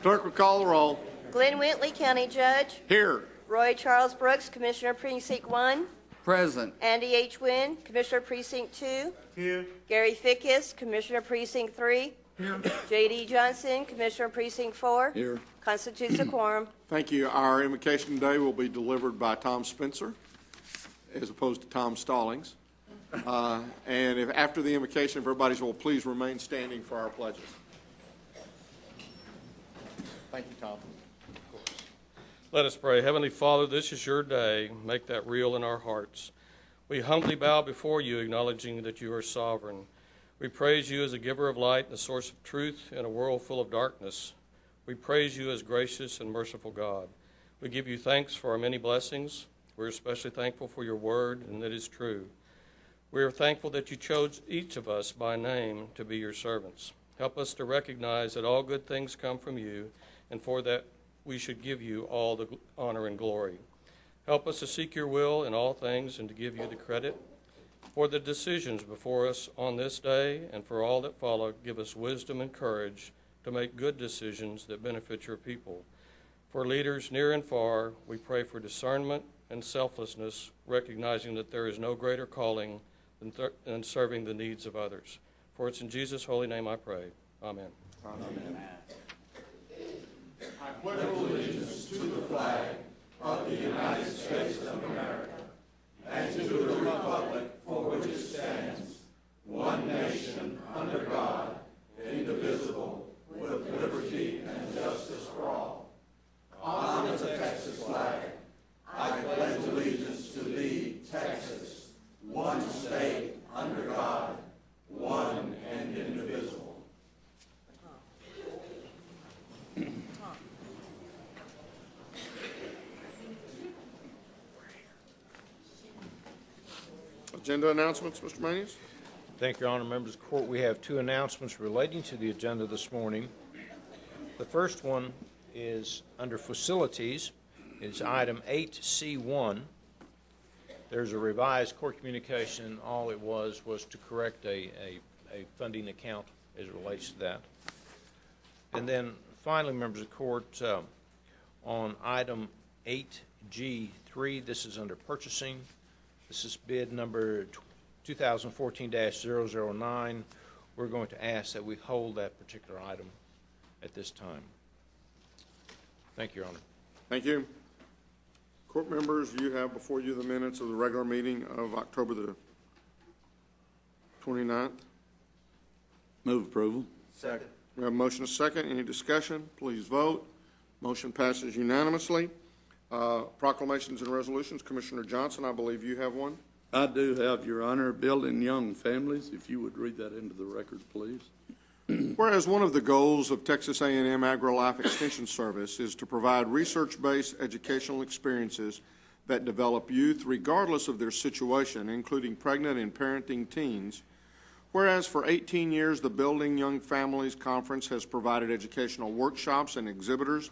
Clerk will call the roll. Glenn Whitley, County Judge. Here. Roy Charles Brooks, Commissioner Precinct 1. Present. Andy H. Wynn, Commissioner Precinct 2. Here. Gary Fickus, Commissioner Precinct 3. Here. J.D. Johnson, Commissioner Precinct 4. Here. Constitutes a quorum. Thank you. Our invocation today will be delivered by Tom Spencer as opposed to Tom Stallings. And if after the invocation, if everybody's will please remain standing for our pledges. Thank you, Tom. Let us pray. Heavenly Father, this is your day. Make that real in our hearts. We humbly bow before you, acknowledging that you are sovereign. We praise you as a giver of light and the source of truth in a world full of darkness. We praise you as gracious and merciful God. We give you thanks for our many blessings. We're especially thankful for your word, and that is true. We are thankful that you chose each of us by name to be your servants. Help us to recognize that all good things come from you, and for that we should give you all the honor and glory. Help us to seek your will in all things and to give you the credit. For the decisions before us on this day and for all that follow, give us wisdom and courage to make good decisions that benefit your people. For leaders near and far, we pray for discernment and selflessness, recognizing that there is no greater calling than serving the needs of others. For it's in Jesus' holy name I pray. Amen. Amen. I pledge allegiance to the flag of the United States of America and to the republic for which it stands, one nation under God, indivisible, with liberty and justice for all. Honor the Texas flag. I pledge allegiance to thee, Texas, one state under God, one and indivisible. Agenda announcements, Mr. Manius. Thank you, Your Honor. Members of the Court, we have two announcements relating to the agenda this morning. The first one is under Facilities. It's item 8C1. There's a revised court communication. All it was to correct a funding account as it relates to that. And then finally, members of the Court, on item 8G3, this is under Purchasing. This is bid number 2014-009. We're going to ask that we hold that particular item at this time. Thank you, Your Honor. Thank you. Court members, you have before you the minutes of the regular meeting of October the 29th. Move approval. Second. We have a motion and a second. Any discussion? Please vote. Motion passes unanimously. Proclamations and Resolutions. Commissioner Johnson, I believe you have one. I do have, Your Honor. Building Young Families. If you would read that into the record, please. Whereas one of the goals of Texas A&M AgriLife Extension Service is to provide research-based educational experiences that develop youth regardless of their situation, including pregnant and parenting teens. Whereas for 18 years, the Building Young Families Conference has provided educational workshops and exhibitors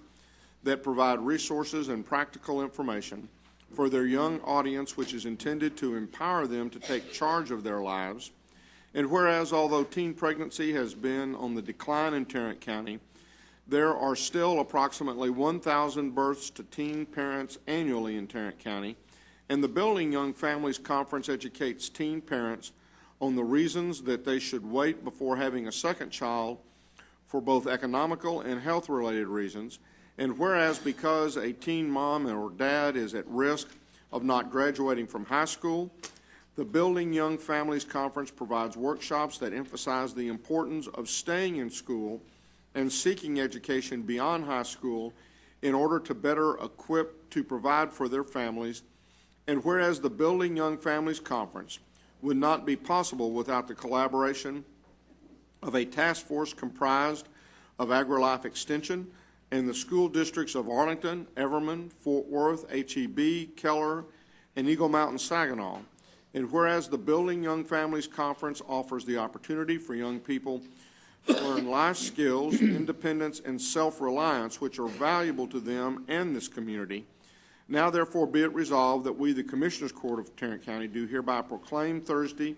that provide resources and practical information for their young audience, which is intended to empower them to take charge of their lives. And whereas although teen pregnancy has been on the decline in Tarrant County, there are still approximately 1,000 births to teen parents annually in Tarrant County, and the Building Young Families Conference educates teen parents on the reasons that they should wait before having a second child for both economical and health-related reasons. And whereas because a teen mom or dad is at risk of not graduating from high school, the Building Young Families Conference provides workshops that emphasize the importance of staying in school and seeking education beyond high school in order to better equip to provide for their families. And whereas the Building Young Families Conference would not be possible without the collaboration of a task force comprised of AgriLife Extension and the school districts of Arlington, Everman, Fort Worth, HEB, Keller, and Eagle Mountain, Saginaw. And whereas the Building Young Families Conference offers the opportunity for young people to learn life skills, independence, and self-reliance, which are valuable to them and this community. Now, therefore, be it resolved that we, the Commissioners Court of Tarrant County, do hereby proclaim Thursday,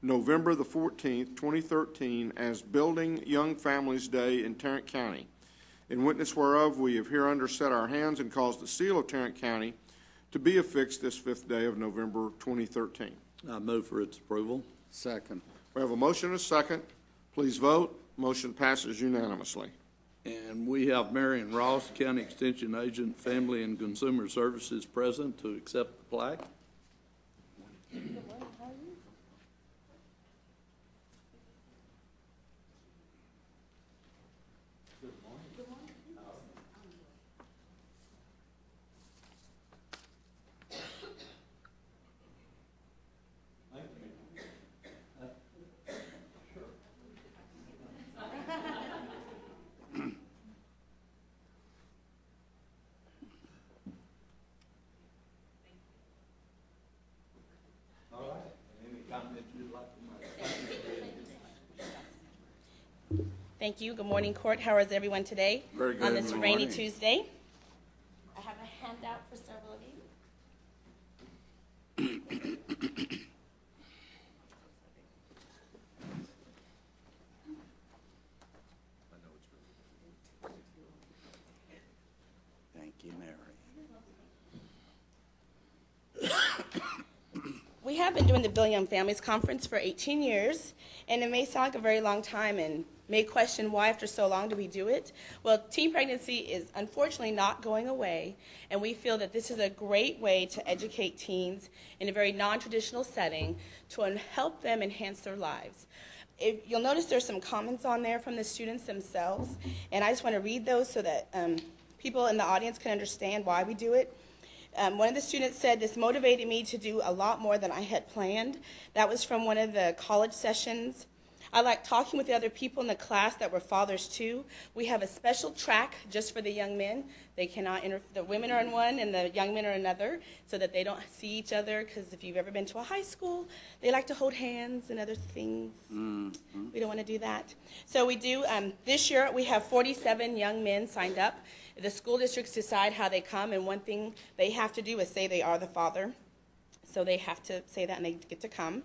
November the 14th, 2013, as Building Young Families Day in Tarrant County. in witness whereof we have hereunder set our hands and caused the seal of Tarrant County to be affixed this 5th day of November 2013. I move for its approval. Second. We have a motion and a second. Please vote. Motion passes unanimously. And we have Marion Ross, County Extension Agent, Family and Consumer Services, present to accept the plaque. Thank you. Good morning, Court. How is everyone today? Very good. On this Good rainy morning. Tuesday. I have a handout for several of you. Thank you, Mary. We have been doing the Bill Young Families Conference for 18 years, and it may sound like a very long time and may question why after so long do we do it. Well, teen pregnancy is unfortunately not going away, and we feel that this is a great way to educate teens in a very non-traditional setting to help them enhance their lives. You'll notice there's some comments on there from the students themselves, and I just want to read those so that people in the audience can understand why we do it. One of the students said, "This motivated me to do a lot more than I had planned." That was from one of the college sessions. "I like talking with the other people in the class that were fathers too. We have a special track just for the young men. They cannot the women are in one and the young men are another so that they don't see each other, because if you've ever been to a high school, they like to hold hands and other things. We don't want to do that. So we do, this year we have 47 young men signed up. The school districts decide how they come, and one thing they have to do is say they are the father. So they have to say that and they get to come.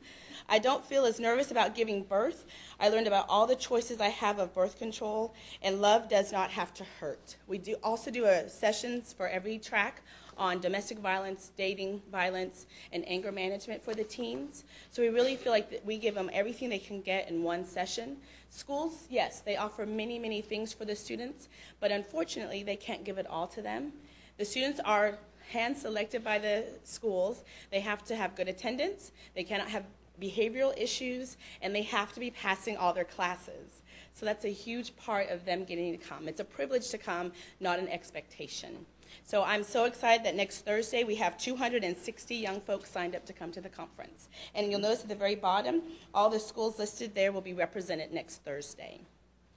"I don't feel as nervous about giving birth. I learned about all the choices I have of birth control, and love does not have to hurt." We do also do sessions for every track on domestic violence, dating violence, and anger management for the teens. So we really feel like we give them everything they can get in one session. Schools, yes, they offer many, many things for the students, but unfortunately they can't give it all to them. The students are hand-selected by the schools. They have to have good attendance, they cannot have behavioral issues, and they have to be passing all their classes. So that's a huge part of them getting to come. It's a privilege to come, not an expectation. So I'm so excited that next Thursday we have 260 young folks signed up to come to the conference. And you'll notice at the very bottom, all the schools listed there will be represented next Thursday.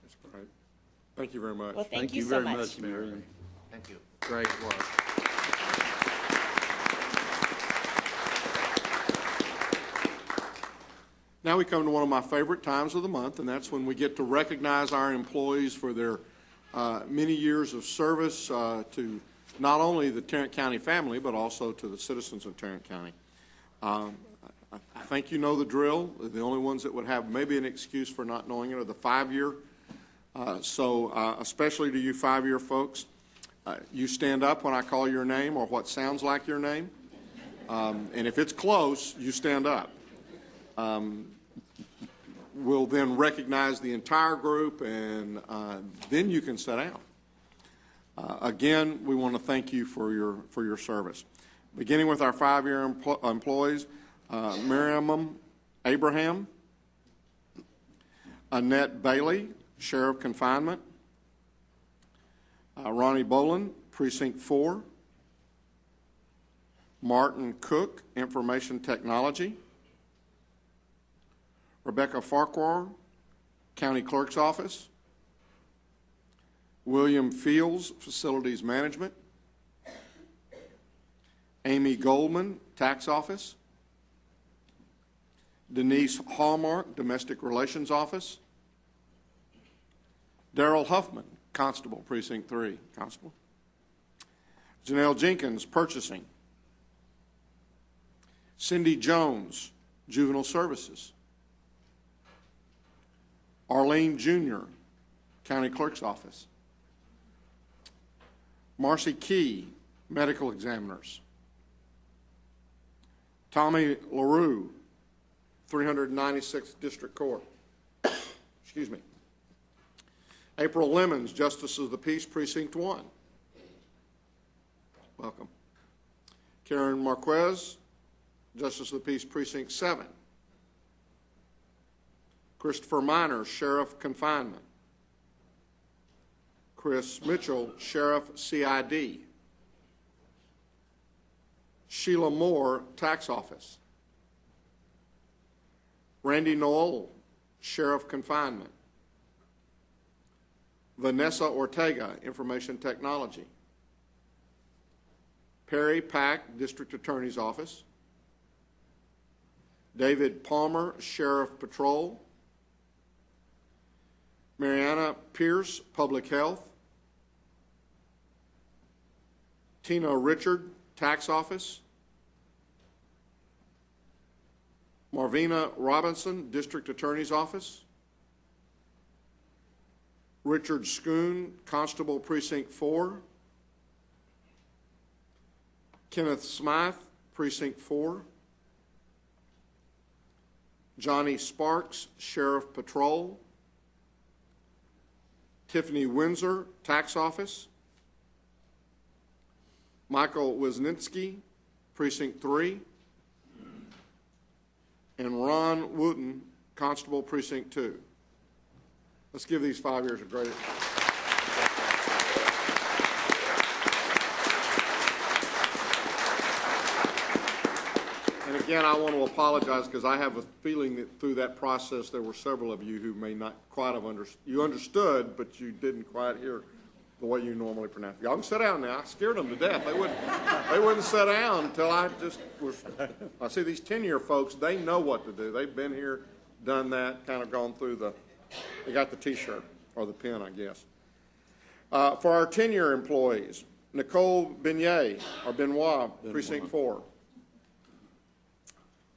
That's great. Thank you very much. Well, thank you so very much. much, Marion. Thank you. Great work. Now we come to one of my favorite times of the month, and that's when we get to recognize our employees for their many years of service to not only the Tarrant County family, but also to the citizens of Tarrant County. I think you know the drill. The only ones that would have maybe an excuse for not knowing it are the 5-year. Especially to you 5-year folks, you stand up when I call your name or what sounds like your name. And if it's close, you stand up. We'll then recognize the entire group, and then you can sit down. Again, we want to thank you for your service. Beginning with our 5-year employees, Miriam Abraham, Annette Bailey, Sheriff Confinement, Ronnie Boland, Precinct 4, Martin Cook, Information Technology, Rebecca Farquhar, County Clerk's Office, William Fields, Facilities Management, Amy Goldman, Tax Office, Denise Hallmark, Domestic Relations Office, Darrell Huffman, Constable, Precinct 3, Constable, Janelle Jenkins, Purchasing, Cindy Jones, Juvenile Services, Arlene Jr., County Clerk's Office, Marcy Key, medical examiners. Tommy LaRue, 396th District Court. Excuse me. April Lemons, Justice of the Peace, Precinct 1. Welcome. Karen Marquez, Justice of the Peace, Precinct 7. Christopher Minor, Sheriff Confinement. Chris Mitchell, Sheriff CID. Sheila Moore, Tax Office. Randy Noel, Sheriff Confinement. Vanessa Ortega, Information Technology. Perry Pack, District Attorney's Office. David Palmer, Sheriff Patrol. Mariana Pierce, Public Health. Tina Richard, Tax Office. Marvina Robinson, District Attorney's Office. Richard Schoon, Constable, Precinct 4. Kenneth Smythe, Precinct 4. Johnny Sparks, Sheriff Patrol. Tiffany Windsor, Tax Office. Michael Wisniewski, Precinct 3. And Ron Wooten, Constable, Precinct 2. Let's give these 5 years a great. And again, I want to apologize because I have a feeling that through that process there were several of you who may not quite have understood. You understood, but you didn't quite hear the way you normally pronounce it. Y'all can sit down now. I scared them to death. They wouldn't sit down until I just was. I see these 10-year folks, they know what to do. They've been here, done that, kind of gone through the, they got the T-shirt, or the pin, I guess. For our 10-year employees, Nicole Benoit, Precinct 4.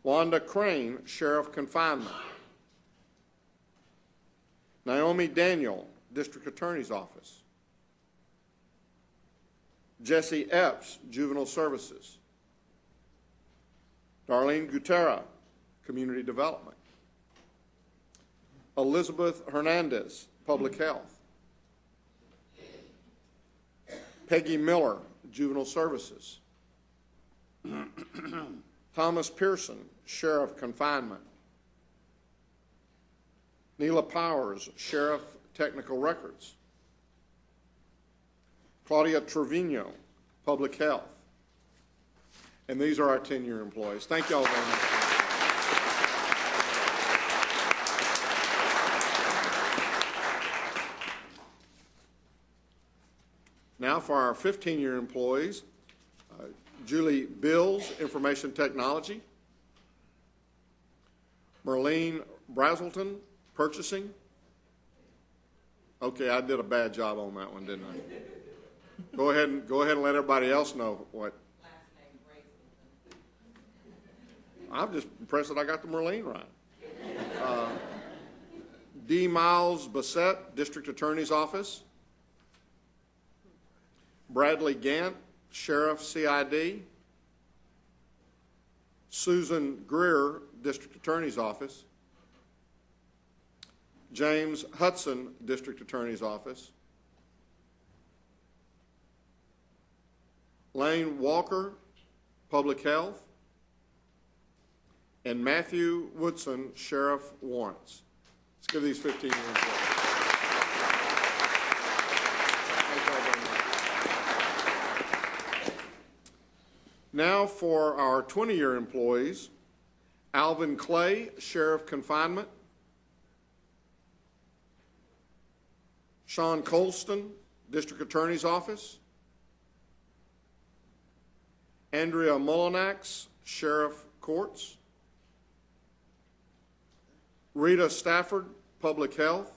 Wanda Crane, Sheriff Confinement. Naomi Daniel, District Attorney's Office. Jesse Epps, Juvenile Services. Darlene Gutera, Community Development. Elizabeth Hernandez, Public Health. Peggy Miller, Juvenile Services. Thomas Pearson, Sheriff Confinement. Neela Powers, Sheriff Technical Records. Claudia Trevino, Public Health. And these are our 10-year employees. Thank you all very much. Now for our 15-year employees, Julie Bills, Information Technology. Merlene Brazelton, Purchasing. Okay, I did a bad job on that one, didn't I? Go ahead and let everybody else know what. I'm just impressed that I got the Merlene right. D. Miles Bassett, District Attorney's Office. Bradley Gant, Sheriff CID. Susan Greer, District Attorney's Office. James Hudson, District Attorney's Office. Lane Walker, Public Health. And Matthew Woodson, Sheriff Warrants. Let's give these 15 years. Now for our 20-year employees, Alvin Clay, Sheriff Confinement. Sean Colston, District Attorney's Office. Andrea Mullinax, Sheriff Courts. Rita Stafford, Public Health.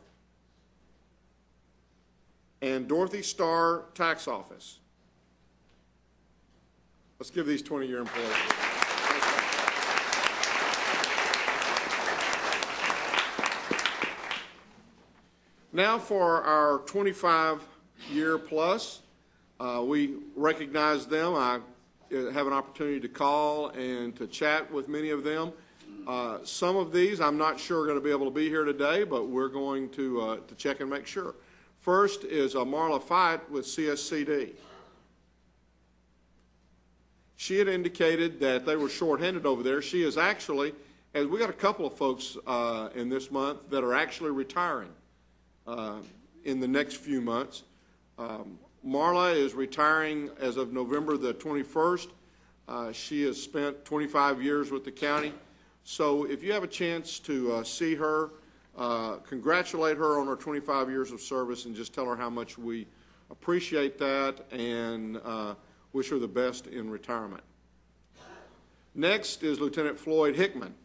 And Dorothy Starr, Tax Office. Let's give these 20-year employees. Now for our 25-year plus, We recognize them. I have an opportunity to call and to chat with many of them. Some of these I'm not sure are going to be able to be here today, but we're going to check and make sure. First is Marla Fight with Cscd. She had indicated that they were shorthanded over there. She is actually, as we got a couple of folks in this month that are actually retiring in the next few months. Marla is retiring as of November the 21st. She has spent 25 years with the county. So if you have a chance to see her, congratulate her on her 25 years of service and just tell her how much we appreciate that and wish her the best in retirement. Next is Lieutenant Floyd Hickman.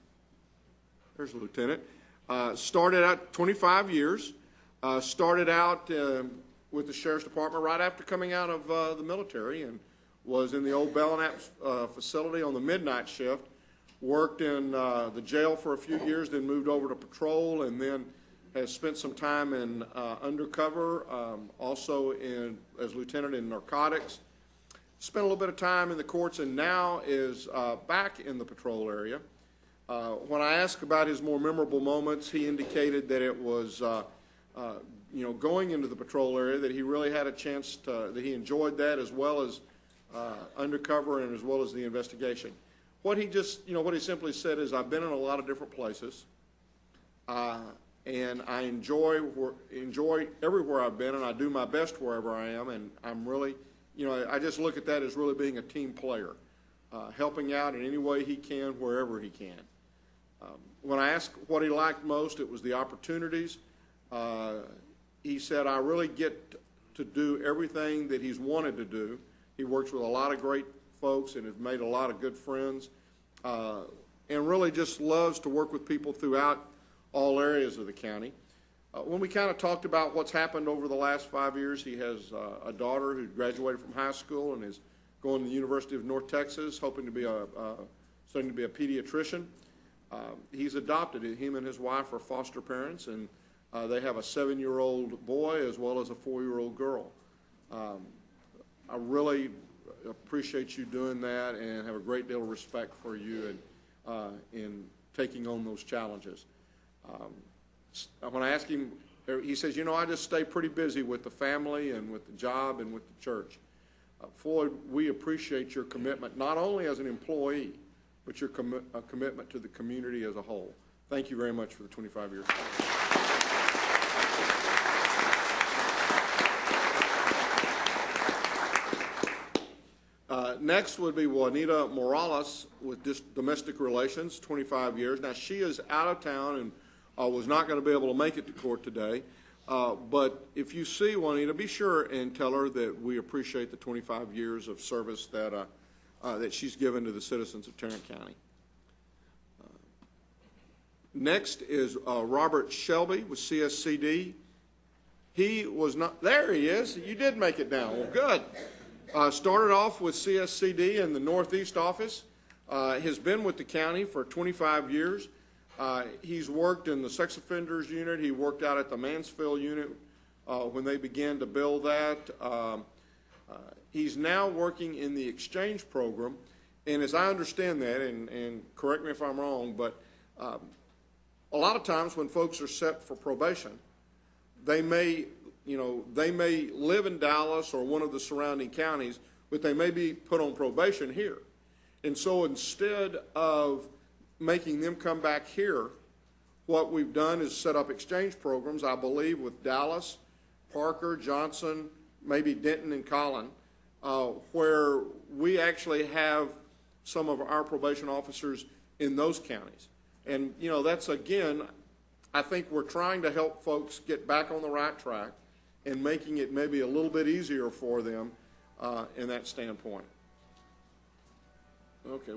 There's the lieutenant. Started out 25 years. Started out with the Sheriff's Department right after coming out of the military and was in the old Belknap facility on the midnight shift. Worked in the jail for a few years, then moved over to patrol, and then has spent some time in undercover, also as lieutenant in narcotics. Spent a little bit of time in the courts, and now is back in the patrol area. When I asked about his more memorable moments, he indicated that it was going into the patrol area, that he really had a chance to, that he enjoyed that as well as undercover and as well as the investigation. What he what he simply said is, I've been in a lot of different places, and I enjoy everywhere I've been, and I do my best wherever I am, and I'm really, I just look at that as really being a team player, helping out in any way he can, wherever he can. When I asked what he liked most, it was the opportunities. He said, I really get to do everything that he's wanted to do. He works with a lot of great folks and has made a lot of good friends, and really just loves to work with people throughout all areas of the county. When we kind of talked about what's happened over the last 5 years, he has a daughter who graduated from high school and is going to the University of North Texas, hoping to be studying to be a pediatrician. He's adopted. Him and his wife are foster parents, and they have a 7-year-old boy as well as a 4-year-old girl. I really appreciate you doing that and have a great deal of respect for you in taking on those challenges. When I asked him, he says, I just stay pretty busy with the family and with the job and with the church. Floyd, we appreciate your commitment, not only as an employee, but your commitment to the community as a whole. Thank you very much for the 25 years. Next would be Juanita Morales with domestic relations, 25 years. Now, she is out of town and was not going to be able to make it to court today. But if you see Juanita, be sure and tell her that we appreciate the 25 years of service that she's given to the citizens of Tarrant County. Next is Robert Shelby with Cscd. He was not, there he is. You did make it down. Well, good. Started off with Cscd in the Northeast office. Has been with the county for 25 years. He's worked in the sex offenders unit. He worked out at the Mansfield unit when they began to build that. He's now working in the exchange program. And as I understand that, and correct me if I'm wrong, but a lot of times when folks are set for probation, they may live in Dallas or one of the surrounding counties, but they may be put on probation here. And so instead of making them come back here, what we've done is set up exchange programs, I believe, with Dallas, Parker, Johnson, maybe Denton and Collin, where we actually have some of our probation officers in those counties. And, that's, again, I think we're trying to help folks get back on the right track and making it maybe a little bit easier for them in that standpoint. Okay,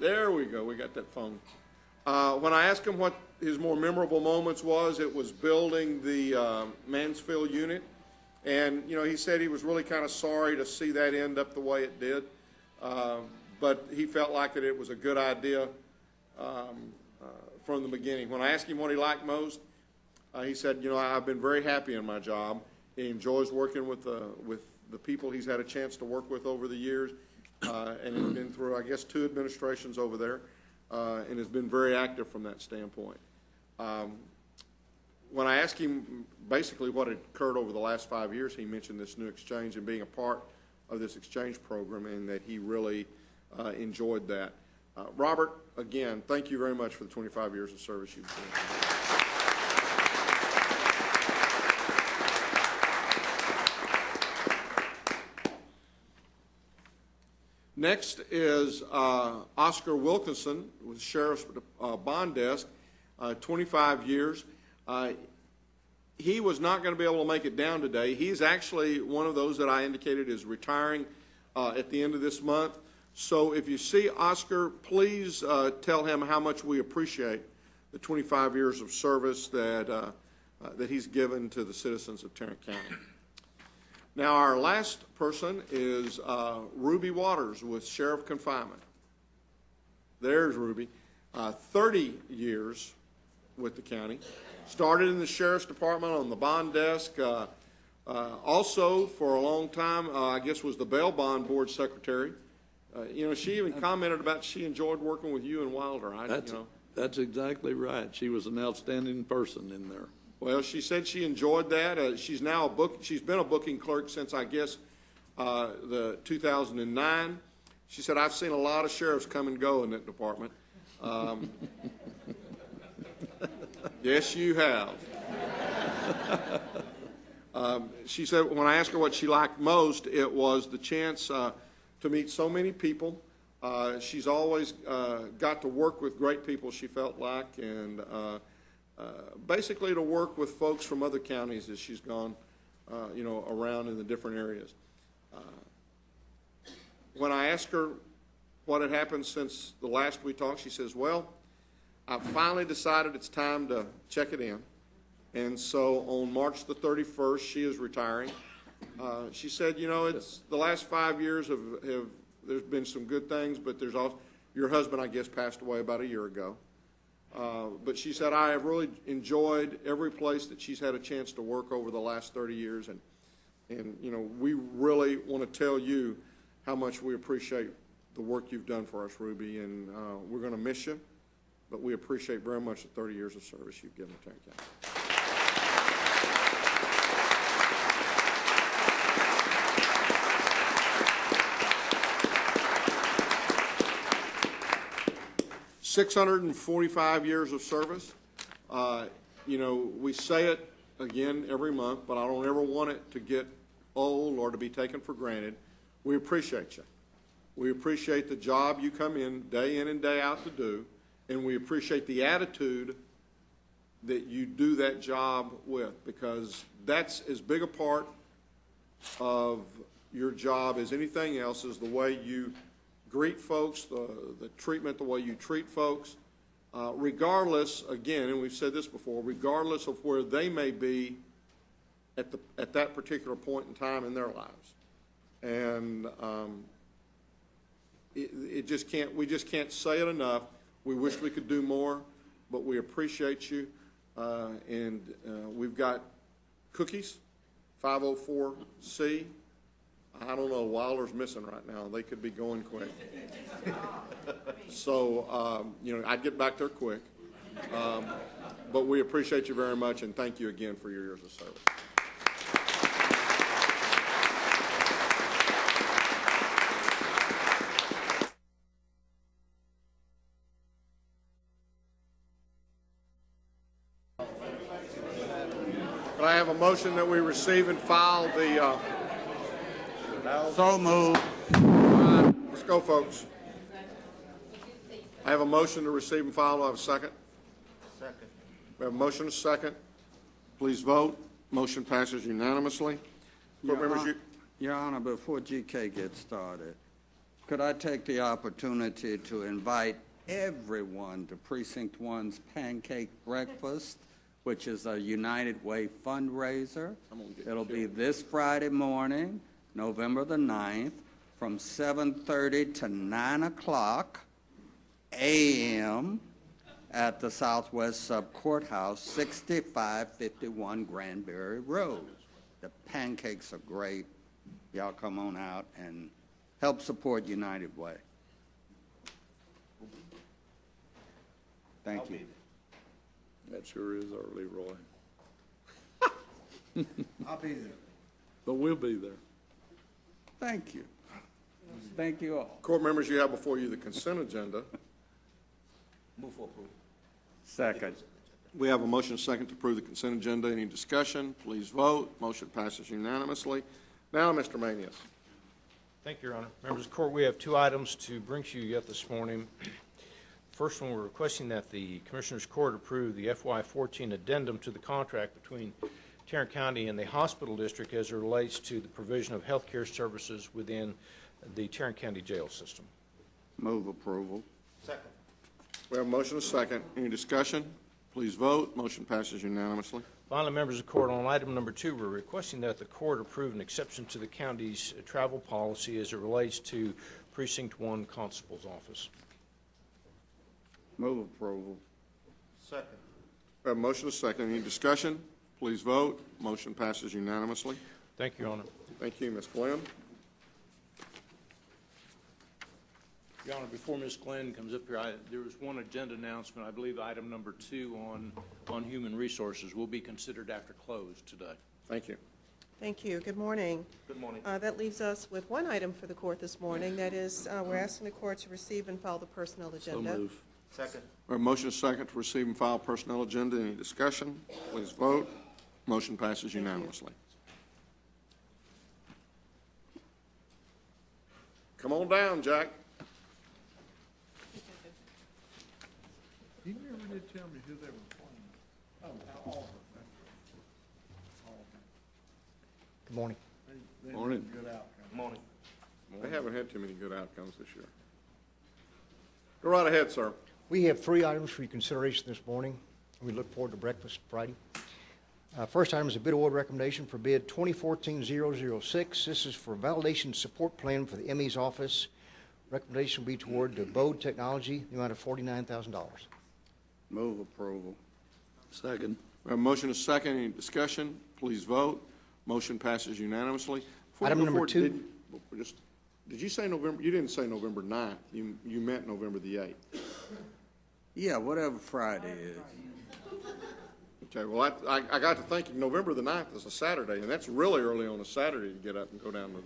there we go, we got that phone. When I asked him what his more memorable moments was, it was building the Mansfield unit. And, he said he was really kind of sorry to see that end up the way it did. But he felt like that it was a good idea from the beginning. When I asked him what he liked most, he said, I've been very happy in my job. He enjoys working with the the people he's had a chance to work with over the years, and has been through, I guess, 2 administrations over there, and has been very active from that standpoint. When I asked him basically what had occurred over the last 5 years, he mentioned this new exchange and being a part of this exchange program, and that he really enjoyed that. Robert, again, thank you very much for the 25 years of service you've done. Next is Oscar Wilkinson with Sheriff's Bond Desk, 25 years. He was not going to be able to make it down today. He's actually one of those that I indicated is retiring at the end of this month. So if you see Oscar, please tell him how much we appreciate the 25 years of service that he's given to the citizens of Tarrant County. Now, our last person is Ruby Waters with Sheriff Confinement. There's Ruby. 30 years with the county. Started in the Sheriff's Department on the bond desk. Also, for a long time, I guess was the Bail Bond Board Secretary. She even commented about she enjoyed working with you and Wilder. That's exactly right. She was an outstanding person in there. Well, she said she enjoyed that. She's now she's been a booking clerk since, I guess, the 2009. She said, I've seen a lot of sheriffs come and go in that department. Yes, you have. She said when I asked her what she liked most, it was the chance to meet so many people. She's always got to work with great people, she felt like, and basically to work with folks from other counties as she's gone, around in the different areas. When I asked her what had happened since the last we talked, she says, well, I finally decided it's time to check it in. And so on March the 31st, she is retiring. She said, it's the last 5 years there's been some good things, but there's also, your husband, I guess, passed away about a year ago. But she said, I have really enjoyed every place that she's had a chance to work over the last 30 years. And we really want to tell you how much we appreciate the work you've done for us, Ruby. And we're going to miss you, but we appreciate very much the 30 years of service you've given to Tarrant County. 645 years of service. We say it again every month, but I don't ever want it to get old or to be taken for granted. We appreciate you. We appreciate the job you come in and day out to do, and we appreciate the attitude that you do that job with, because that's as big a part of your job as anything else, is the way you greet folks, the treatment, the way you treat folks, regardless, again, and we've said this before, regardless of where they may be at that particular point in time in their lives. And we just can't say it enough. We wish we could do more, but we appreciate you. And we've got cookies, 504C. I don't know, Wilder's missing right now. They could be going quick. So, I'd get back there quick. But we appreciate you very much, and thank you again for your years of service. Could I have a motion that we receive and file the... So moved. Let's go, folks. I have a motion to receive and file. Do I have a second? Second. We have a motion and a second. Please vote. Motion passes unanimously. Court members, Your Honor, before GK gets started, could I take the opportunity to invite everyone to Precinct 1's Pancake Breakfast, which is a United Way fundraiser. It'll be this Friday morning, November the 9th, from 7:30 to 9 o'clock a.m. at the Southwest Sub Courthouse, 6551 Granbury Road. The pancakes are great. y'all come on out and help support United Way. Thank you. That sure is our Leroy. I'll be there. But we'll be there. Thank you. Thank you all. Court members, you have before you the consent agenda. Move for approval. Second. We have a motion second to approve the consent agenda. Any discussion? Please vote. Motion passes unanimously. Now, Mr. Manius. Thank you, Your Honor. Members of the court, we have two items to bring to you yet this morning. First one, we're requesting that the Commissioners Court approve the FY14 addendum to the contract between Tarrant County and the Hospital District as it relates to the provision of health care services within the Tarrant County jail system. Move approval. Second. We have a motion second. Any discussion? Please vote. Motion passes unanimously. Finally, members of the court, on item number 2, we're requesting that the court approve an exception to the county's travel policy as it relates to Precinct 1 Constable's Office. Move approval. Second. We have a motion second. Any discussion? Please vote. Motion passes unanimously. Thank you, Your Honor. Thank you, Ms. Glenn. Your Honor, before Ms. Glenn comes up here, there was one agenda announcement. I believe item number 2 on human resources will be considered after close today. Thank you. Thank you. Good morning. Good morning. That leaves us with one item for the court this morning. That is, we're asking the court to receive and file the personnel So agenda. move. Second. We have a motion second to receive and file personnel agenda. Any discussion? Please vote. Motion passes unanimously. Come on down, Jack. You never did tell me who they were playing. Oh, Auburn. Good morning. Morning. Good outcome. Morning. They haven't had too many good outcomes this year. Go right ahead, sir. We have 3 items for your consideration this morning. We look forward to breakfast Friday. First item is a bid award recommendation for bid 2014-006. This is for validation support plan for the ME's office. Recommendation will be toward the Bode Technology, the amount of $49,000. Move approval. Second. We have a motion and a second. Any discussion? Please vote. Motion passes unanimously. Item number 2. Did you say November? You didn't say November 9th. You meant November the 8th. Yeah, whatever Friday is. Okay, well, I got to thinking November the 9th is a Saturday, and that's really early on a Saturday to get up and go down to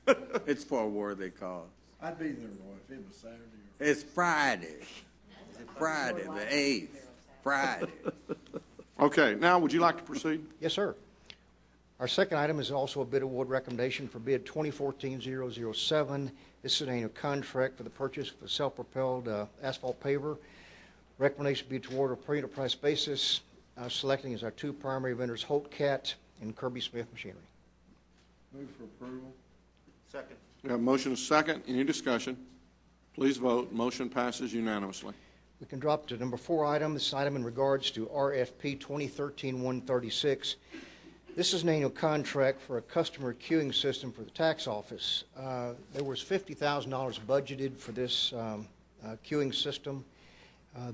the... It's for a worthy cause. I'd be there, Roy, if it was Saturday. It's Friday. Friday, the 8th. Friday. Okay, now would you like to proceed? Yes, sir. Our second item is also a bid award recommendation for bid 2014-007. This is an annual contract for the purchase of a self-propelled asphalt paver. Recommendation be toward a per unit price basis, selecting as our 2 primary vendors, Holt Cat and Kirby Smith Machinery. Move for approval. Second. We have a motion and a second. Any discussion? Please vote. Motion passes unanimously. We can drop to number 4 item. This item in regards to RFP 2013-136. This is an annual contract for a customer queuing system for the tax office. There was $50,000 budgeted for this queuing system.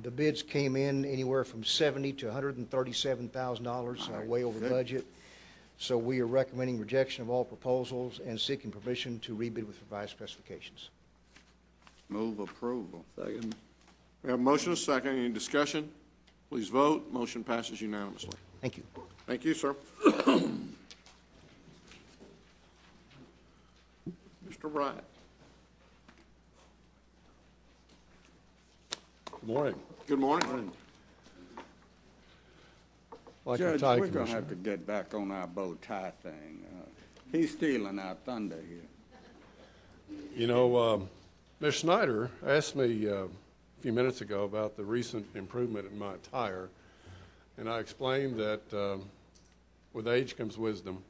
The bids came in anywhere from $70,000 to $137,000, way over budget. So we are recommending rejection of all proposals and seeking permission to rebid with revised specifications. Move approval. Second. We have a motion and a second. Any discussion? Please vote. Motion passes unanimously. Thank you. Thank you, sir. Mr. Wright. Good morning. Good morning. Like Judge, our tie we're going to commissioner. have to get back on our bow tie thing. He's stealing our thunder here. You know, Ms. Snyder asked me a few minutes ago about the recent improvement in my attire, and I explained that with age comes wisdom.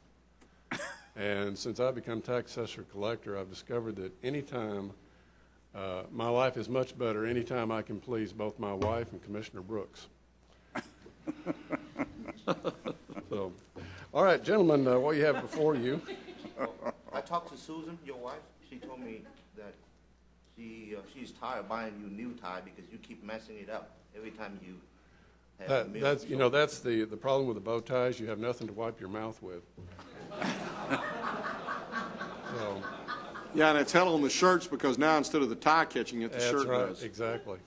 And since I've become tax assessor collector, I've discovered that anytime my life is much better anytime I can please both my wife and Commissioner Brooks. So, all right, gentlemen, what you have before you. I talked to Susan, your wife. She told me that she's tired of buying you new tie because you keep messing it up every time you have a meal. That's, you know, that's the problem with the bow ties. You have nothing to wipe your mouth with. So, Yeah, and it's hell on the shirts because now instead of the tie catching it, the that's shirt right, does. exactly.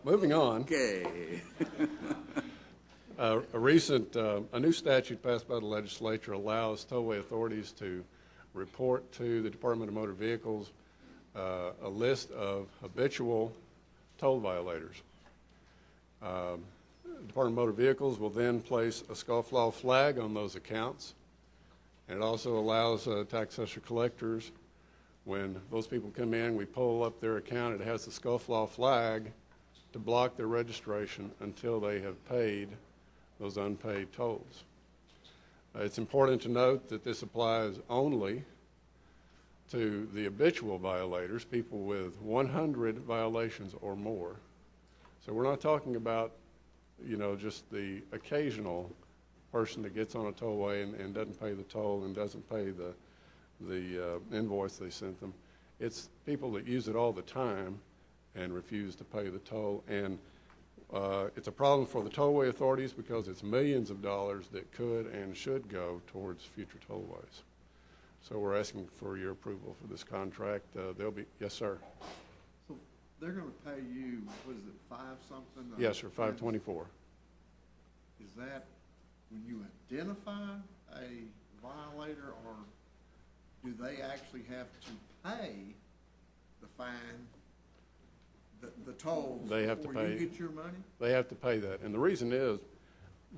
Moving on. Okay. A new statute passed by the legislature allows tollway authorities to report to the Department of Motor Vehicles a list of habitual toll violators. The Department of Motor Vehicles will then place a scofflaw flag on those accounts. And it also allows tax assessor collectors, when those people come in, we pull up their account, it has the scofflaw flag, to block their registration until they have paid those unpaid tolls. It's important to note that this applies only to the habitual violators, people with 100 violations or more. So we're not talking about, just the occasional person that gets on a tollway and doesn't pay the toll and doesn't pay the invoice they sent them. It's people that use it all the time and refuse to pay the toll. And it's a problem for the tollway authorities because it's millions of dollars that could and should go towards future tollways. So we're asking for your approval for this contract. Yes, sir. So they're going to pay you, what is it, 5 something? Yes, sir, 524. Is that when you identify a violator, or do they actually have to pay the fine, the tolls, They have to before pay. you get your money? They have to pay that. And the reason is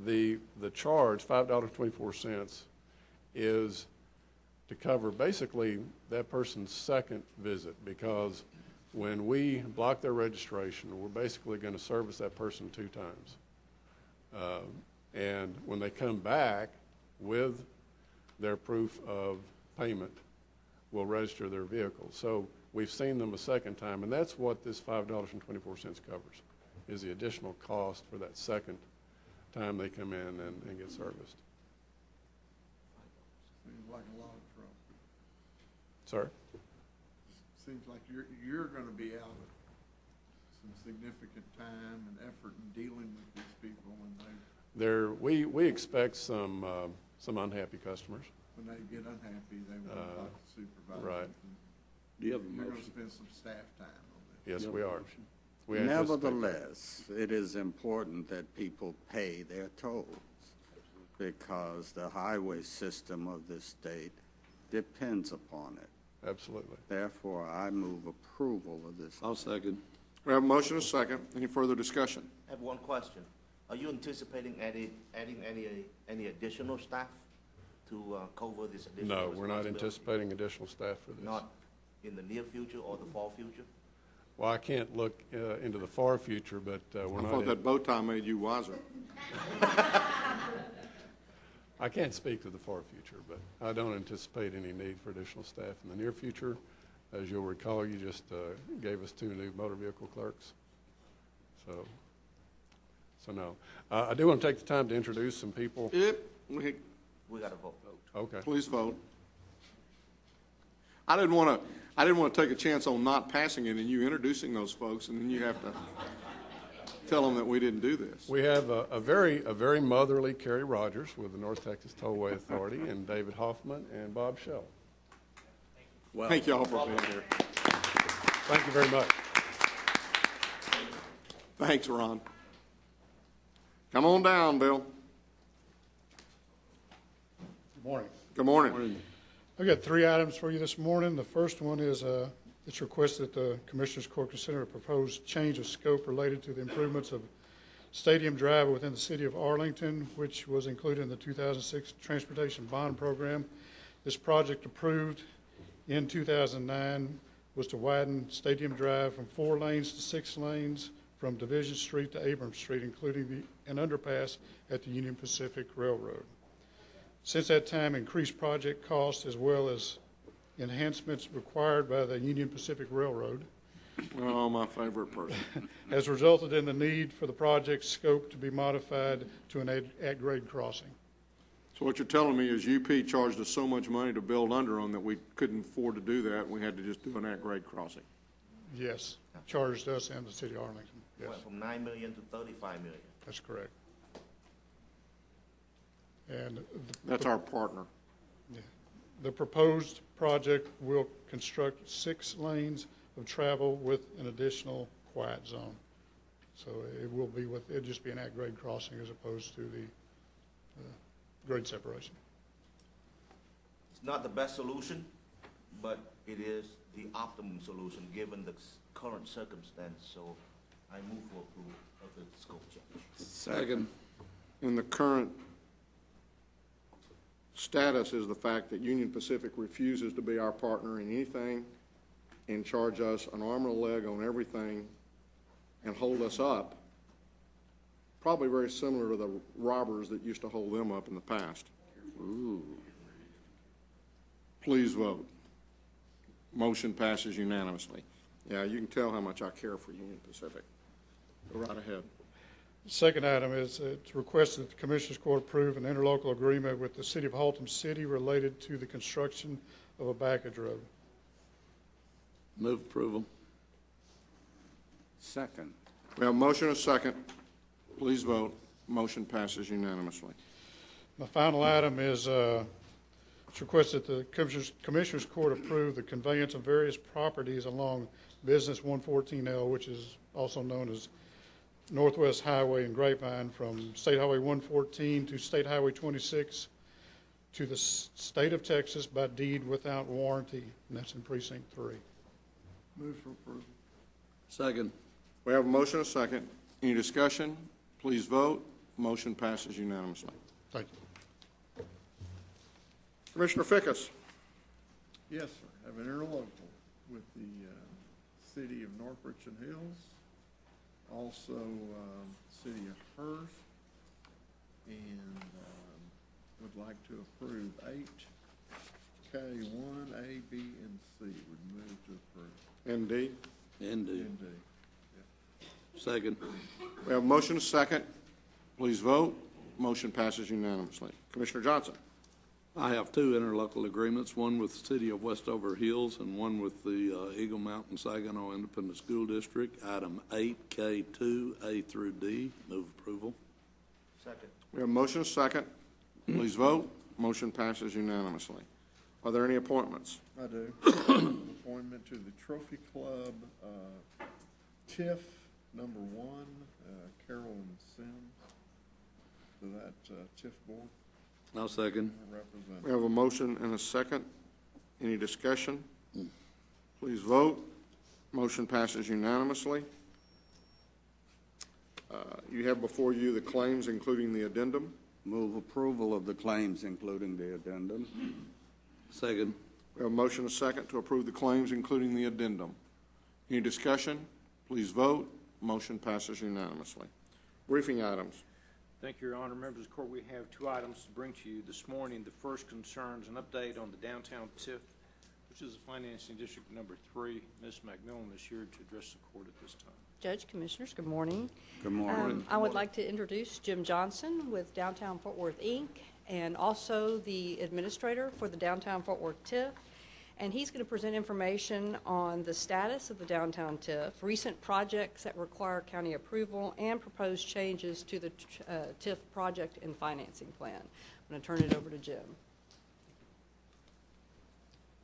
the charge, $5.24, is to cover basically that person's second visit, because when we block their registration, we're basically going to service that person 2 times. And when they come back with their proof of payment, we'll register their vehicle. So we've seen them a second time, and that's what this $5.24 covers, is the additional cost for that second time they come in and get serviced. Seems like a lot of trouble. Sir? Seems like you're going to be out of some significant time and effort in dealing with these people We expect some unhappy customers. when they get unhappy, they want to talk to supervisors. Right. Do you have a You're going to motion? spend some staff time on this. Yes, we are. We anticipate that. Nevertheless, it is important that people pay their tolls because the highway system of this state depends upon it. Absolutely. Therefore, I move approval of this. I'll second. We have a motion and a second. Any further discussion? I have one question. Are you anticipating adding any additional staff to cover this additional No, we're not responsibility? anticipating additional staff for this. Not in the near future or the far future? Well, I can't look into the far future, but we're I not. thought that bow tie made you wiser. I can't speak to the far future, but I don't anticipate any need for additional staff in the near future. As you'll recall, you just gave us 2 new motor vehicle clerks. So no. I do want to take the time to introduce some people. Yep. We got to vote. Okay. Please vote. I didn't want to take a chance on not passing it and you introducing those folks, and then you have to tell them that we didn't do this. We have a very motherly Carrie Rogers with the North Texas Tollway Authority, and David Hoffman and Bob Shell. Well, Thank you all for being here. Thank you very much. Thanks, Ron. Come on down, Bill. Good morning. Good morning. I've got 3 items for you this morning. The first one is it's requested that the Commissioners Court consider a proposed change of scope related to the improvements of Stadium Drive within the city of Arlington, which was included in the 2006 Transportation Bond Program. This project, approved in 2009, was to widen Stadium Drive from 4 lanes to 6 lanes from Division Street to Abrams Street, including an underpass at the Union Pacific Railroad. Since that time, increased project costs as well as enhancements required by the Union Pacific Railroad Oh, my favorite person. has resulted in the need for the project scope to be modified to an at-grade crossing. So what you're telling me is UP charged us so much money to build under them that we couldn't afford to do that. We had to just do an at-grade crossing. Yes, charged us and the city of Arlington. Yes, Went from $9 million to $35 million. that's correct. And That's our partner. The proposed project will construct 6 lanes of travel with an additional quiet zone. So it will be it'll just be an at-grade crossing as opposed to the grade separation. It's not the best solution, but it is the optimum solution given the current circumstance, so I move for approval of the scope change. Second. In the current status is the fact that Union Pacific refuses to be our partner in anything and charge us an arm and a leg on everything and hold us up, probably very similar to the robbers that used to hold them up in the past. Ooh. Please vote. Motion passes unanimously. Yeah, you can tell how much I care for Union Pacific. Go right ahead. The second item is it's requested that the Commissioners Court approve an interlocal agreement with the City of Haltom City related to the construction of a backage road. Move approval. Second. We have a motion and a second. Please vote. Motion passes unanimously. My final item is it's requested that the Commissioners Court approve the conveyance of various properties along Business 114L, which is also known as Northwest Highway and Grapevine, from State Highway 114 to State Highway 26 to the state of Texas by deed without warranty, and that's in Precinct 3. Move for approval. Second. We have a motion and a second. Any discussion? Please vote. Motion passes unanimously. Thank you. Commissioner Fickus. Yes, sir. Have an interlocal with the city of North Richland Hills, also city of Hearst, and would like to approve 8K1, A, B, and C. Would move to approve. And D. And D. And D. Second. We have a motion and a second. Please vote. Motion passes unanimously. Commissioner Johnson. I have 2 interlocal agreements, one with the city of Westover Hills and one with the Eagle Mountain Saginaw Independent School District. Item 8K2, A through D. Move approval. Second. We have a motion and a second. Please vote. Motion passes unanimously. Are there any appointments? I do. Appointment to the Trophy Club, TIF number 1, Carolyn Sims, to that TIF board. I'll second. We have a motion and a second. Any discussion? Please vote. Motion passes unanimously. You have before you the claims, including the addendum. Move approval of the claims, including the addendum. Second. We have a motion and a second to approve the claims, including the addendum. Any discussion? Please vote. Motion passes unanimously. Briefing items. Thank you, Your Honor. Members of the Court, we have 2 items to bring to you this morning. The first concerns an update on the downtown TIF, which is financing district number 3. Ms. McMillan is here to address the court at this time. Judge, Commissioners, good morning. Good morning. I would like to introduce Jim Johnson with Downtown Fort Worth, Inc., and also the administrator for the Downtown Fort Worth TIF. And he's going to present information on the status of the downtown TIF, recent projects that require county approval, and proposed changes to the TIF project and financing plan. I'm going to turn it over to Jim.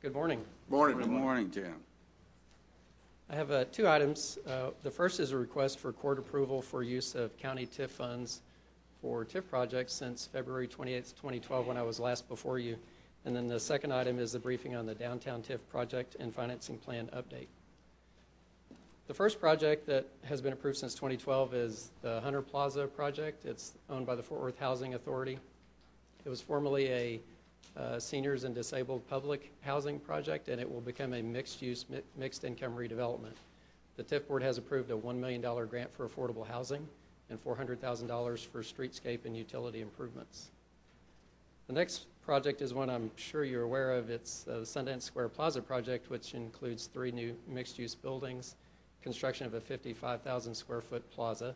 Good morning. Morning. Good morning, Jim. I have 2 items. The first is a request for court approval for use of county TIF funds for TIF projects since February 28th, 2012, when I was last before you. And then the second item is the briefing on the downtown TIF project and financing plan update. The first project that has been approved since 2012 is the Hunter Plaza project. It's owned by the Fort Worth Housing Authority. It was formerly a seniors and disabled public housing project, and it will become a mixed-use, mixed-income redevelopment. The TIF board has approved a $1 million grant for affordable housing and $400,000 for streetscape and utility improvements. The next project is one I'm sure you're aware of. It's the Sundance Square Plaza project, which includes 3 new mixed-use buildings, construction of a 55,000 square foot plaza,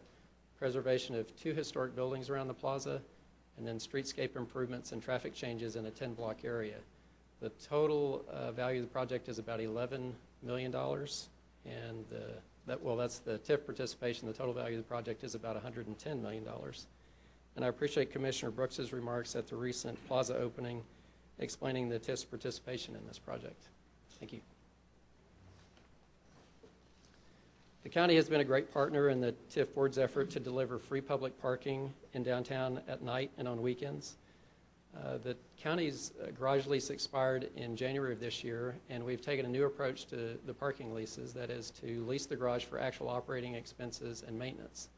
preservation of 2 historic buildings around the plaza, and then streetscape improvements and traffic changes in a 10-block area. The total value of the project is about $11 million, and that's the TIF participation. The total value of the project is about $110 million. And I appreciate Commissioner Brooks's remarks at the recent plaza opening explaining the TIF's participation in this project. Thank you. The county has been a great partner in the TIF board's effort to deliver free public parking in downtown at night and on weekends. The county's garage lease expired in January of this year, and we've taken a new approach to the parking leases, that is to lease the garage for actual operating expenses and maintenance.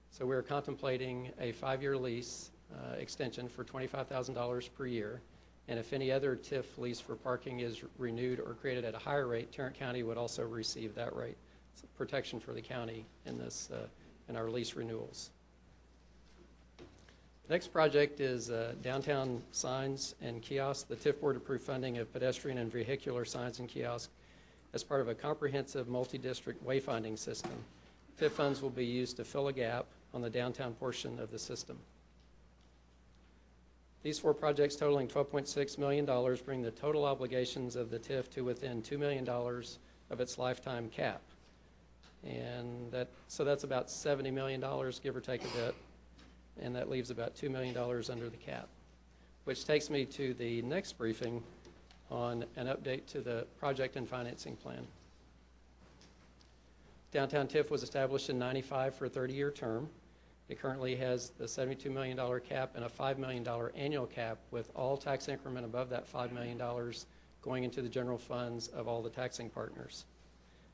So we're contemplating a 5-year lease extension for $25,000 per year, and if any other TIF lease for parking is renewed or created at a higher rate, Tarrant County would also receive that rate. It's a protection for the county in this, in our lease renewals. The next project is downtown signs and kiosks. The TIF board approved funding of pedestrian and vehicular signs and kiosks as part of a comprehensive multi-district wayfinding system. TIF funds will be used to fill a gap on the downtown portion of the system. These 4 projects totaling $12.6 million bring the total obligations of the TIF to within $2 million of its lifetime cap. And so that's about $70 million, give or take a bit. And that leaves about $2 million under the cap, which takes me to the next briefing on an update to the project and financing plan. Downtown TIF was established in '95 for a 30-year term. It currently has the $72 million cap and a $5 million annual cap, with all tax increment above that $5 million going into the general funds of all the taxing partners.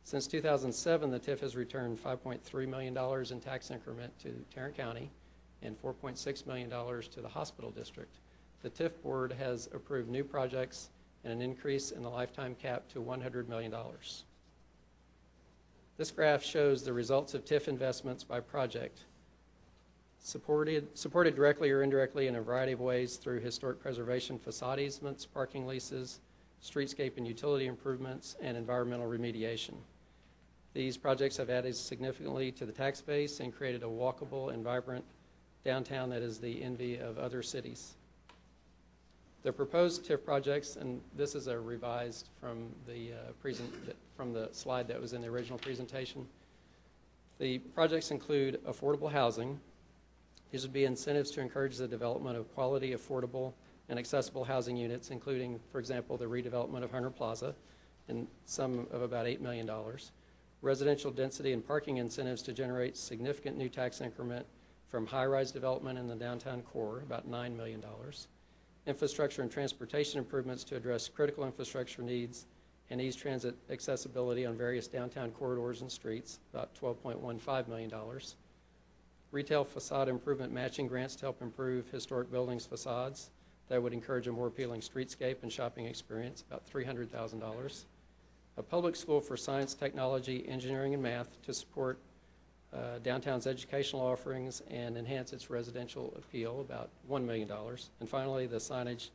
Since 2007, the TIF has returned $5.3 million in tax increment to Tarrant County and $4.6 million to the hospital district. The TIF board has approved new projects and an increase in the lifetime cap to $100 million. This graph shows the results of TIF investments by project, supported directly or indirectly in a variety of ways through historic preservation, facade easements, parking leases, streetscape and utility improvements, and environmental remediation. These projects have added significantly to the tax base and created a walkable and vibrant downtown that is the envy of other cities. The proposed TIF projects, and this is a revised from the slide that was in the original presentation. The projects include affordable housing. These would be incentives to encourage the development of quality, affordable, and accessible housing units, including, for example, the redevelopment of Hunter Plaza, and some of about $8 million. Residential density and parking incentives to generate significant new tax increment from high-rise development in the downtown core, about $9 million. Infrastructure and transportation improvements to address critical infrastructure needs and ease transit accessibility on various downtown corridors and streets, about $12.15 million. Retail facade improvement matching grants to help improve historic buildings' facades. That would encourage a more appealing streetscape and shopping experience, about $300,000. A public school for science, technology, engineering, and math to support downtown's educational offerings and enhance its residential appeal, about $1 million. And finally, the signage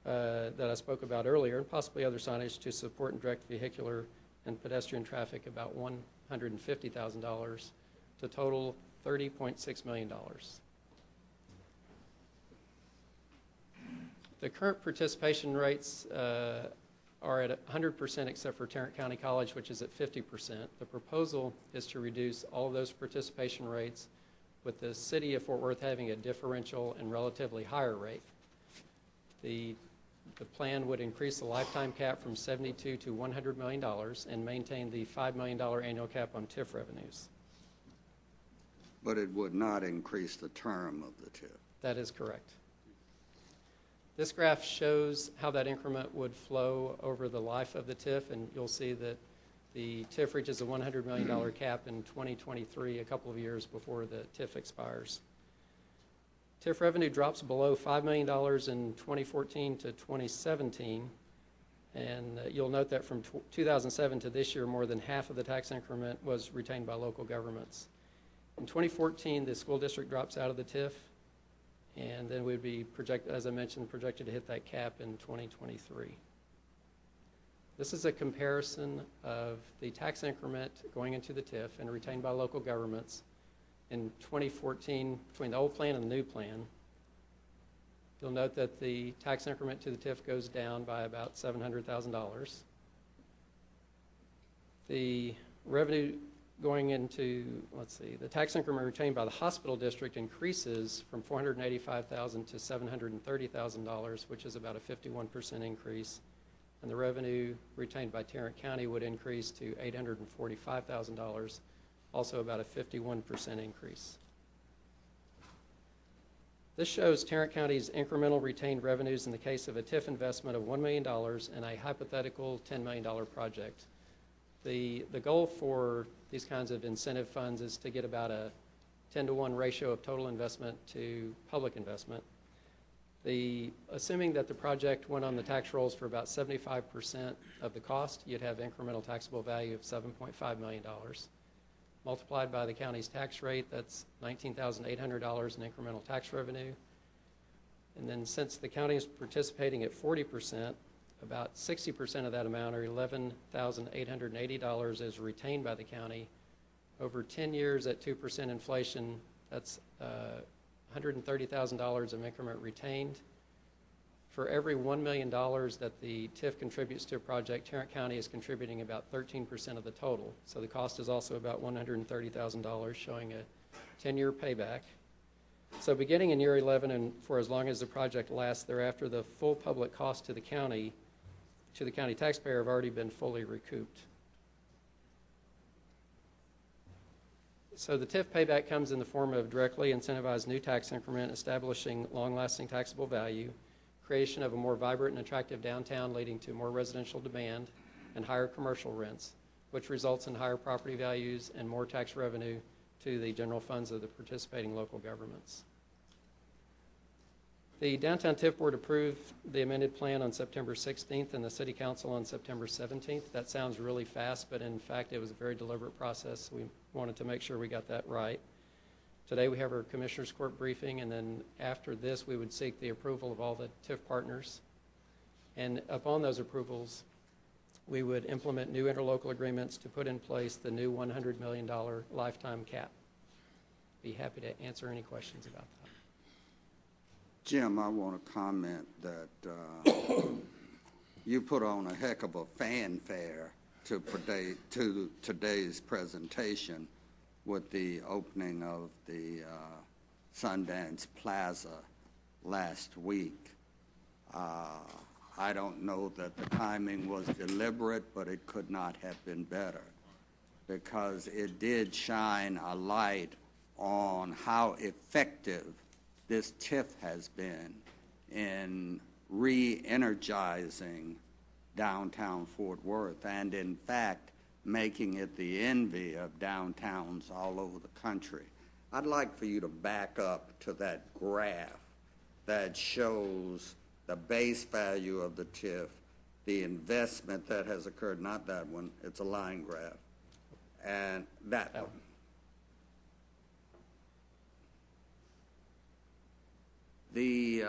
that I spoke about earlier, and possibly other signage to support and direct vehicular and pedestrian traffic, about $150,000, to total $30.6 million. The current participation rates are at 100% except for Tarrant County College, which is at 50%. The proposal is to reduce all of those participation rates, with the city of Fort Worth having a differential and relatively higher rate. The plan would increase the lifetime cap from $72 to $100 million and maintain the $5 million annual cap on TIF revenues. But it would not increase the term of the TIF. That is correct. This graph shows how that increment would flow over the life of the TIF, and you'll see that the TIF reaches a $100 million cap in 2023, a couple of years before the TIF expires. TIF revenue drops below $5 million in 2014 to 2017, and you'll note that from 2007 to this year, more than half of the tax increment was retained by local governments. In 2014, the school district drops out of the TIF, and then we'd be, as I mentioned, projected to hit that cap in 2023. This is a comparison of the tax increment going into the TIF and retained by local governments in 2014 between the old plan and the new plan. You'll note that the tax increment to the TIF goes down by about $700,000. The revenue going into, let's see, the tax increment retained by the hospital district increases from $485,000 to $730,000, which is about a 51% increase. And the revenue retained by Tarrant County would increase to $845,000, also about a 51% increase. This shows Tarrant County's incremental retained revenues in the case of a TIF investment of $1 million in a hypothetical $10 million project. The goal for these kinds of incentive funds is to get about a 10-to-1 ratio of total investment to public investment. Assuming that the project went on the tax rolls for about 75% of the cost, you'd have incremental taxable value of $7.5 million. Multiplied by the county's tax rate, that's $19,800 in incremental tax revenue. And then since the county is participating at 40%, about 60% of that amount, or $11,880, is retained by the county. Over 10 years at 2% inflation, that's $130,000 of increment retained. For every $1 million that the TIF contributes to a project, Tarrant County is contributing about 13% of the total. So the cost is also about $130,000, showing a 10-year payback. So beginning in year 11 and for as long as the project lasts thereafter, the full public cost to the county taxpayer have already been fully recouped. So the TIF payback comes in the form of directly incentivized new tax increment, establishing long-lasting taxable value, creation of a more vibrant and attractive downtown leading to more residential demand and higher commercial rents, which results in higher property values and more tax revenue to the general funds of the participating local governments. The Downtown TIF Board approved the amended plan on September 16th and the City Council on September 17th. That sounds really fast, but in fact it was a very deliberate process. We wanted to make sure we got that right. Today we have our Commissioners Court briefing, and then after this we would seek the approval of all the TIF partners. And upon those approvals, we would implement new interlocal agreements to put in place the new $100 million lifetime cap. Be happy to answer any questions about that. Jim, I want to comment that you put on a heck of a fanfare to today's presentation with the opening of the Sundance Plaza last week. I don't know that the timing was deliberate, but it could not have been better because it did shine a light on how effective this TIF has been in re-energizing downtown Fort Worth and, in fact, making it the envy of downtowns all over the country. I'd like for you to back up to that graph that shows the base value of the TIF, the investment that has occurred, not that one, it's a line graph, and that one. The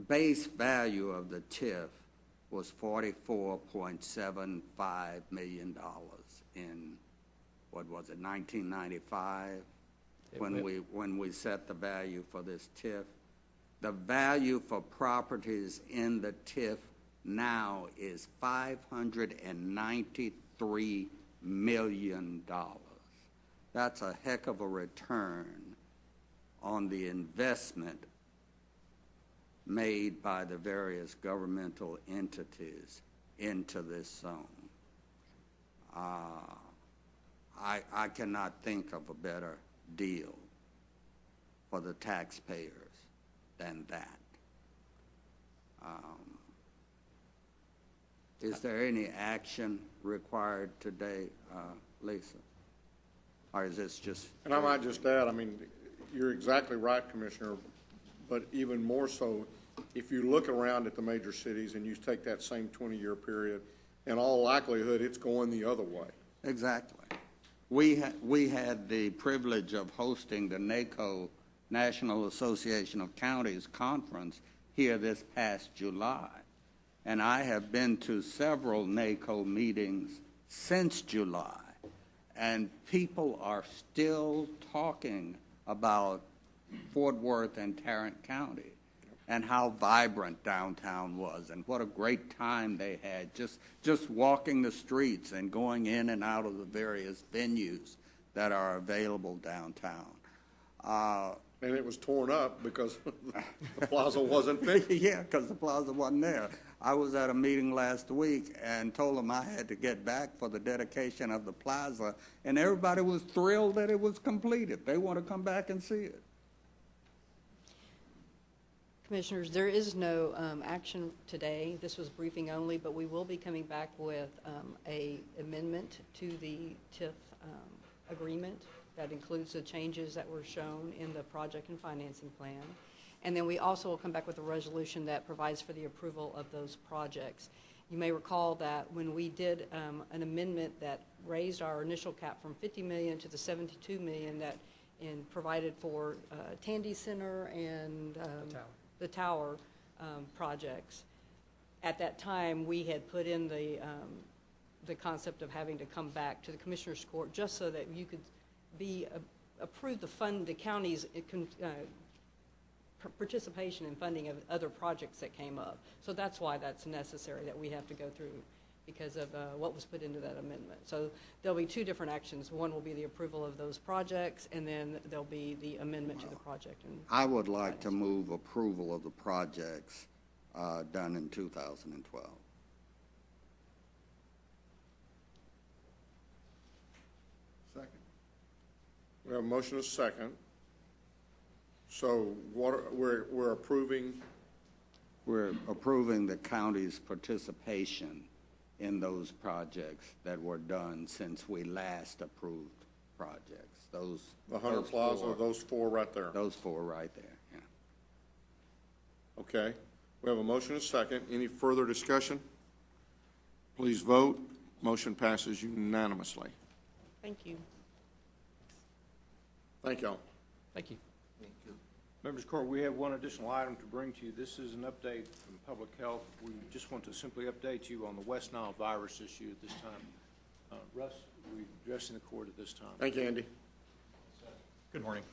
base value of the TIF was $44.75 million in, what was it, 1995, when we set the value for this TIF. The value for properties in the TIF now is $593 million. That's a heck of a return on the investment made by the various governmental entities into this zone. I cannot think of a better deal for the taxpayers than that. Is there any action required today, Lisa? Or is this just... And I might just add, I mean, you're exactly right, Commissioner, but even more so, if you look around at the major cities and you take that same 20-year period, in all likelihood, it's going the other way. Exactly. We had the privilege of hosting the NACO, National Association of Counties Conference, here this past July. And I have been to several NACO meetings since July, and people are still talking about Fort Worth and Tarrant County. and how vibrant downtown was and what a great time they had just walking the streets and going in and out of the various venues that are available downtown. And it was torn up because the plaza wasn't finished. Yeah, because the plaza wasn't there. I was at a meeting last week and told them I had to get back for the dedication of the plaza, and everybody was thrilled that it was completed. They want to come back and see it. Commissioners, there is no action today. This was briefing only, but we will be coming back with a amendment to the TIF agreement that includes the changes that were shown in the project and financing plan. And then we also will come back with a resolution that provides for the approval of those projects. You may recall that when we did an amendment that raised our initial cap from $50 million to the $72 million that provided for Tandy Center and the tower projects. At that time, we had put in the concept of having to come back to the Commissioners Court just so that you could approve the county's participation in funding of other projects that came up. So that's why that's necessary, that we have to go through because of what was put into that amendment. So there'll be two different actions. One will be the approval of those projects, and then there'll be the amendment to the project. I would like to move approval of the projects done in 2012. Second. We have a motion and a second. So we're approving? We're approving the county's participation in those projects that were done since we last approved projects. The Hunter Plaza, those four right there? Those four right there, yeah. Okay. We have a motion and a second. Any further discussion? Please vote. Motion passes unanimously. Thank you. Thank y'all. Thank you. Members of the court, we have one additional item to bring to you. This is an update from Public Health. We just want to simply update you on the West Nile virus issue at this time. Russ, we're addressing the court at this time. Thank you, Andy. Good morning.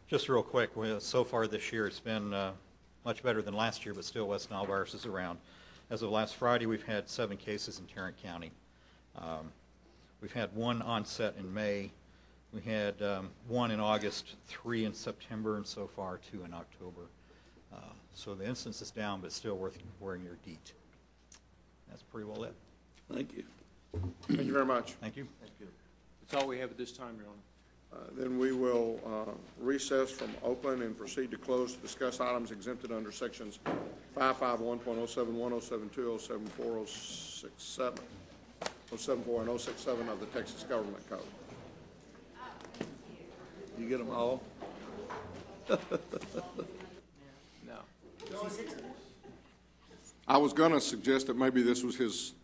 Just real quick, so far this year it's been much better than last year, but still West Nile virus is around. As of last Friday, we've had 7 cases in Tarrant County. We've had 1 onset in May. We had 1 in August, 3 in September, and so far 2 in October. So the incidence is down, but still worth wearing your DEET. That's pretty well it. Thank you. Thank you very much. Thank you. Thank you. That's all we have at this time, Your Honor. Then we will recess from open and proceed to close to discuss items exempted under sections 551.071, 072, 074, 067, 074, and 067 of the Texas Government Code. You get them all? No. I was going to suggest that maybe this was his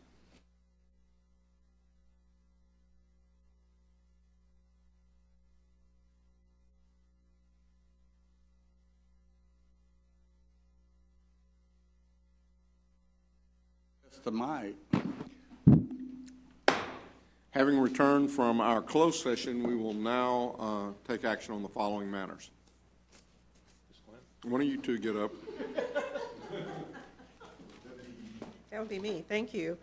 Tonight. Having returned from our closed session, we will now take action on the following matters. One of you two get up. That would be me. Thank you.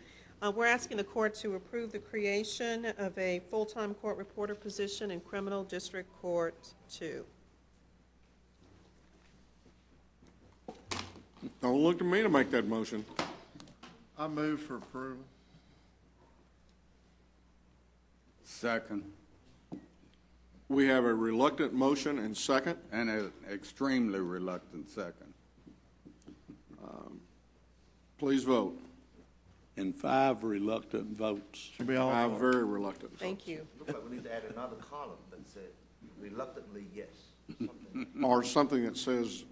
We're asking the court to approve the creation of a full-time court reporter position in Criminal District Court 2. Don't look to me to make that motion. I move for approval. Second. We have a reluctant motion and second. And an extremely reluctant second. Please vote. And 5 reluctant votes. Should be all. 5 very reluctant. Thank you. Looks like we need to add another column that said reluctantly yes. Or something that says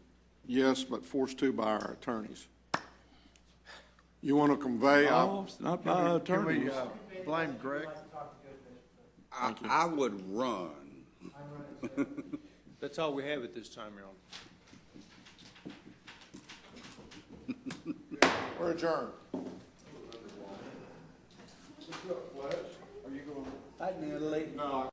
yes, but forced to by our attorneys. You want to convey? No, it's not by Can we attorneys. blame Greg? I would run. That's all we have at this time, Your Honor. We're adjourned. I nearly. No.